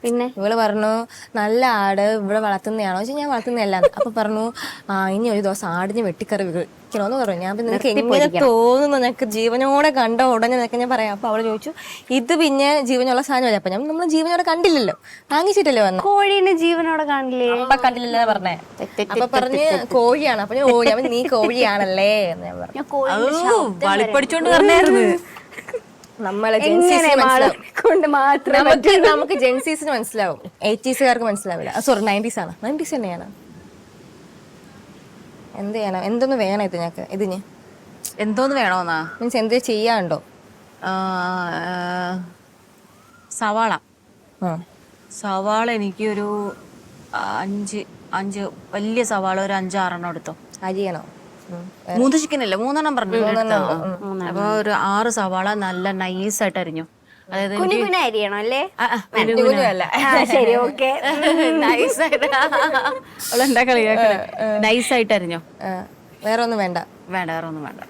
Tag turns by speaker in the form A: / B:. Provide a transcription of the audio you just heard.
A: പിന്നെ
B: ഇവള് പറഞ്ഞു നല്ല ആട് ഇവിടെ വളർത്തുന്നതാണോ ചോദിച്ചാൽ ഞാൻ വളർത്തുന്നതല്ല. അപ്പൊ പറഞ്ഞു ഇനി ഒരു ദിവസം ആടിന് വെട്ടിക്കറി വെക്കണോന്ന് പറഞ്ഞു. ഞാൻ നിനക്ക് എങ്ങനെ തോന്നുന്നു, നിനക്ക് ജീവനോടെ കണ്ട ഉടനെ നിനക്ക് ഞാൻ പറയാം. അപ്പൊ അവള് ചോദിച്ചു ഇത് പിന്നെ ജീവനുള്ള സാധനമല്ല. അപ്പൊ ഞാൻ നമ്മൾ ജീവനോടെ കണ്ടില്ലല്ലോ, വാങ്ങിച്ചിട്ടല്ലേ വന്നു.
A: കോഴീനെ ജീവനോടെ കാണില്ലേ?
B: അപ്പൊ കണ്ടില്ലല്ലോ പറഞ്ഞേ. അപ്പൊ പറഞ്ഞ് കോഴിയാണ്. അപ്പൊ ഞാൻ നീ കോഴിയാണല്ലേ എന്ന് ഞാൻ പറഞ്ഞു.
A: ഞാൻ കോഴീനെ
C: വളിപ്പടിച്ചോണ്ട് പറഞ്ഞായിരുന്നു.
B: നമ്മളെ
A: കൊണ്ട് മാത്രം
B: നമുക്ക് ജെൻസീസിന് മനസ്സിലാവും, 80s മനസ്സിലാവില്ല. സോറി 90s ആണ്. 90s തന്നെയാണ്. എന്ത് ചെയ്യണം, എന്തൊന്ന് വേണം ഇതിന്
C: എന്തോന്ന് വേണോന്നാ?
B: മീൻസ് എന്ത് ചെയ്യാണ്ടോ?
C: സവാള
B: ആ
C: സവാള എനിക്ക് ഒരു അഞ്ച് വലിയ സവാള ഒരു 5-6 എടുത്തോ.
B: അരിയണോ?
C: 3 ചിക്കൻ അല്ലേ, 3 പറഞ്ഞു. അപ്പൊ ഒരു 6 സവാള നല്ല നൈസായിട്ട് അരിഞ്ഞു. അതായത്
A: കുഞ്ഞു കുഞ്ഞു അരിയണം അല്ലേ? ശരി, ഓക്കെ.
C: നൈസായിട്ട് നൈസായിട്ട് അരിഞ്ഞോ.
B: വേറെ ഒന്നും വേണ്ട.
C: വേറെ ഒന്നും വേണ്ട.